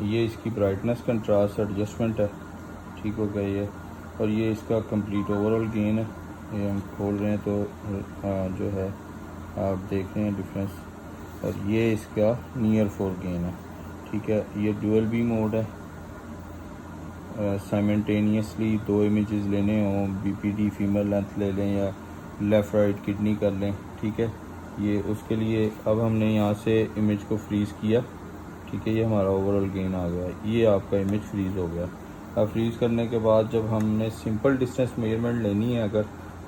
ये इसकी brightness contrast adjustment है, ठीक हो गया ये। और ये इसका कंप्लीट ओवरऑल गेन है। ये हम खोल रहे हैं तो जो है आप देख रहे हैं डिफरेंस। और ये इसका नियर 4 गेन है, ठीक है। ये डुअल बी मोड है। साइमल्टेनियसली 2 इमेजेस लेने हों, बीपीडी फीमेल लेंथ ले लें या लेफ़्ट राइट किडनी कर लें, ठीक है। ये उसके लिए अब हमने यहाँ से इमेज को फ्रीज़ किया, ठीक है। ये हमारा ओवरऑल गेन आ गया, ये आपका इमेज फ्रीज़ हो गया। अब फ्रीज़ करने के बाद जब हमने सिंपल डिस्टेंस मेजरमेंट लेनी है अगर,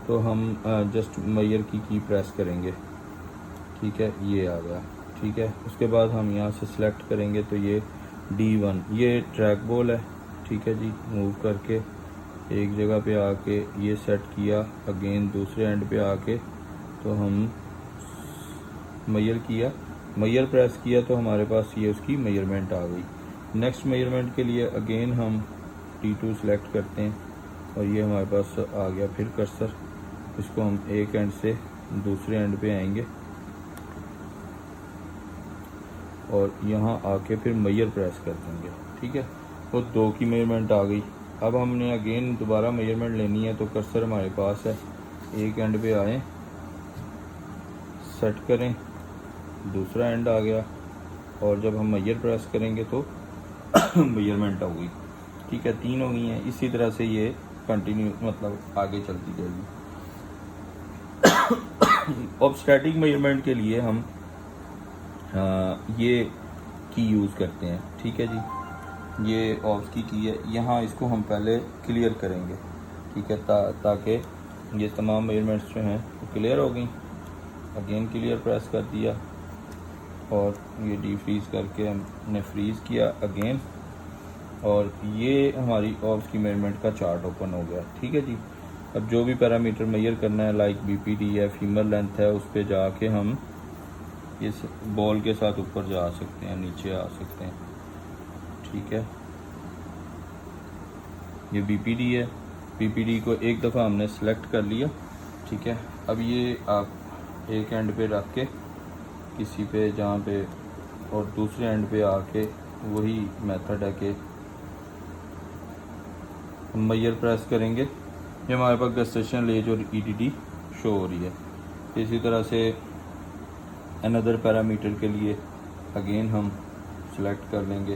तो हम जस्ट मेजर की प्रेस करेंगे, ठीक है। ये आ गया, ठीक है। उसके बाद हम यहाँ से सिलेक्ट करेंगे तो ये D1 ये ट्रैक बॉल है, ठीक है जी। मूव करके एक जगह पे आके ये सेट किया, अगेन दूसरे एंड पे आके तो हम मेजर किया, मेजर प्रेस किया तो हमारे पास ये उसकी मेजरमेंट आ गई। नेक्स्ट मेजरमेंट के लिए अगेन हम T2 सेलेक्ट करते हैं और ये हमारे पास आ गया फिर कर्सर। इसको हम एक एंड से दूसरे एंड पे आएंगे और यहाँ आके फिर मेजर प्रेस कर देंगे, ठीक है। तो 2 की मेजरमेंट आ गई। अब हमने अगेन दोबारा मेजरमेंट लेनी है तो कर्सर हमारे पास है, एक एंड पे आए, सेट करें, दूसरा एंड आ गया और जब हम मेजर प्रेस करेंगे तो मेजरमेंट हो गई, ठीक है। 3 हो गई हैं। इसी तरह से ये कंटिन्यू मतलब आगे चलती जाएगी। अब स्टैटिक मेजरमेंट के लिए हम ये की यूज़ करते हैं, ठीक है जी। ये ऑफ की है, यहाँ इसको हम पहले क्लियर करेंगे, ठीक है, ताकि ये तमाम मेजरमेंट्स जो हैं वो क्लियर हो गई। अगेन क्लियर प्रेस कर दिया और ये डी फ्रीज़ करके हमने फ्रीज़ किया अगेन और ये हमारी ऑफ की मेजरमेंट का चार्ट ओपन हो गया, ठीक है जी। अब जो भी पैरामीटर मेजर करना है लाइक बीपीडी है, फीमेल लेंथ है, उस पर जाके हम इस बॉल के साथ ऊपर जा सकते हैं, नीचे आ सकते हैं, ठीक है। ये बीपीडी है, बीपीडी को एक दफ़ा हमने सेलेक्ट कर लिया, ठीक है। अब ये आप एक एंड पे रख के किसी पे जहाँ पे और दूसरे एंड पे आके वही मेथड है कि हम मेजर प्रेस करेंगे, ये हमारे पास गस्टेशन एज और ईडीडी शो हो रही है। इसी तरह से अनदर पैरामीटर के लिए अगेन हम सेलेक्ट कर लेंगे,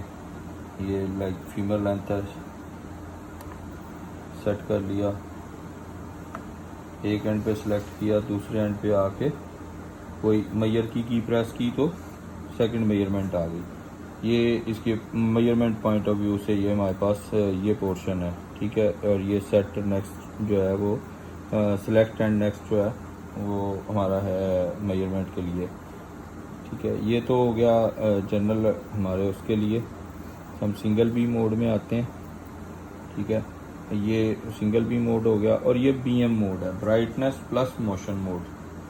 ये लाइक फीमेल लेंथ है, सेट कर लिया, एक एंड पे सेलेक्ट किया, दूसरे एंड पे आके कोई मेजर की प्रेस की तो सेकंड मेजरमेंट आ गई। ये इसके मेजरमेंट पॉइंट ऑफ व्यू से ये हमारे पास ये पोर्शन है, ठीक है। और ये सेट नेक्स्ट जो है वो सिलेक्ट एंड नेक्स्ट जो है वो हमारा है मेजरमेंट के लिए, ठीक है। ये तो हो गया जनरल हमारे उसके लिए। हम सिंगल बी मोड में आते हैं, ठीक है। ये सिंगल बी मोड हो गया और ये BM मोड है, ब्राइटनेस प्लस मोशन मोड,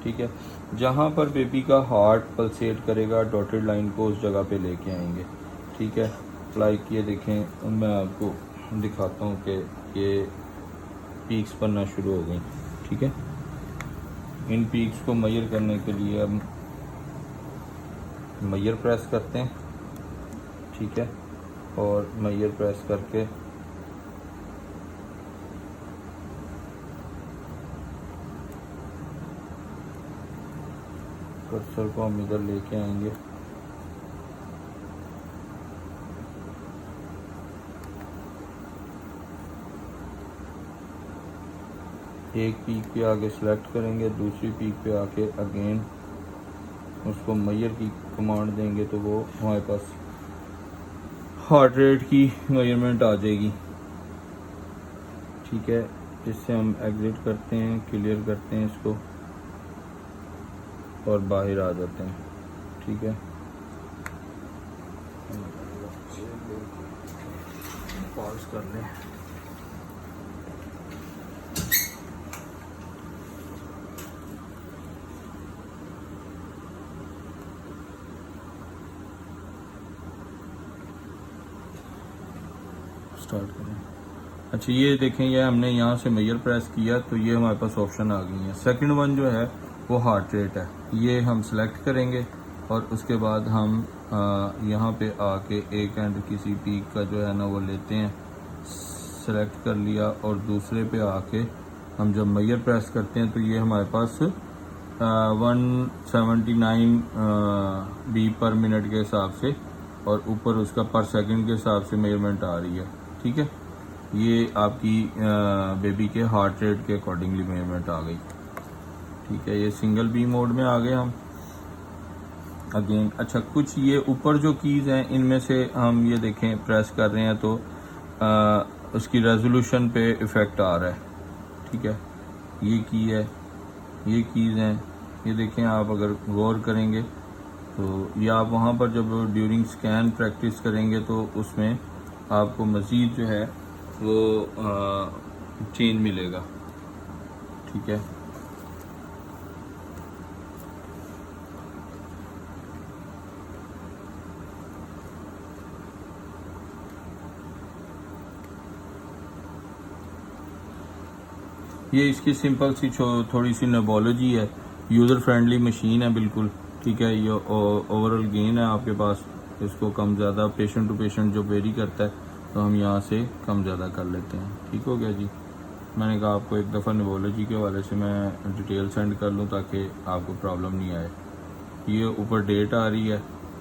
ठीक है। जहाँ पर बेबी का हार्ट पल्सेट करेगा डॉटेड लाइन को उस जगह पे लेके आएंगे, ठीक है। लाइक ये देखें, मैं आपको दिखाता हूँ कि ये पीक्स बनना शुरू हो गई, ठीक है। इन पीक्स को मेजर करने के लिए हम मेजर प्रेस करते हैं, ठीक है। और मेजर प्रेस करके कर्सर को हम इधर लेके आएंगे, एक पीक पे आके सिलेक्ट करेंगे, दूसरी पीक पे आके अगेन उसको मेजर की कमांड देंगे तो वो हमारे पास हार्ट रेट की मेजरमेंट आ जाएगी, ठीक है। इससे हम एग्जिट करते हैं, क्लियर करते हैं इसको और बाहर आ जाते हैं, ठीक है। पॉज कर लें। स्टार्ट करें। अच्छा ये देखें, ये हमने यहाँ से मेजर प्रेस किया तो ये हमारे पास ऑप्शन आ गई है। सेकंड वन जो है वो हार्ट रेट है, ये हम सेलेक्ट करेंगे और उसके बाद हम यहाँ पे आके एक एंड किसी पीक का जो है ना वो लेते हैं, सेलेक्ट कर लिया, और दूसरे पे आके हम जब मैयर प्रेस करते हैं तो ये हमारे पास 179 बीट पर मिनट के हिसाब से और ऊपर उसका पर सेकंड के हिसाब से मेजरमेंट आ रही है। ठीक है, ये आपकी बेबी के हार्ट रेट के अकॉर्डिंगली मेजरमेंट आ गई। ठीक है, ये सिंगल बी मोड में आ गए हम अगेन। अच्छा, कुछ ये ऊपर जो कीज़ हैं इनमें से हम ये देखें प्रेस कर रहे हैं तो उसकी रेजोल्यूशन पे इफ़ेक्ट आ रहा है। ठीक है, ये की है, ये कीज़ हैं, ये देखें आप अगर गौर करेंगे तो ये आप वहाँ पर जब ड्यूरिंग स्कैन प्रैक्टिस करेंगे तो उसमें आपको मज़ीद जो है वो चेंज मिलेगा। ठीक है, ये इसकी सिंपल सी थोड़ी सी नेबोलॉजी है, यूज़र फ्रेंडली मशीन है बिल्कुल। ठीक है, ये ओवरऑल गेन है आपके पास, इसको कम ज़्यादा पेशेंट टू पेशेंट जो वेरी करता है तो हम यहाँ से कम ज़्यादा कर लेते हैं। ठीक हो गया जी। मैंने कहा आपको एक दफ़ा नेबोलॉजी के हवाले से मैं डिटेल सेंड कर लूँ ताकि आपको प्रॉब्लम नहीं आए। ये ऊपर डेट आ रही है,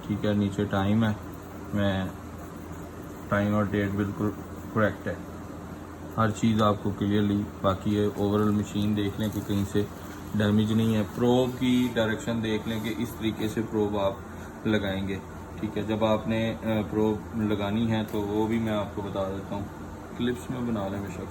ठीक है, नीचे टाइम है, मैं टाइम और डेट बिल्कुल करेक्ट है, हर चीज़ आपको क्लियरली। बाकी ये ओवरऑल मशीन देख लें कि कहीं से डैमेज नहीं है। प्रोब की डायरेक्शन देख लें कि इस तरीके से प्रोब आप लगाएंगे। ठीक है, जब आपने प्रोब लगानी है तो वो भी मैं आपको बता देता हूँ, क्लिप्स में बना लें बेशक।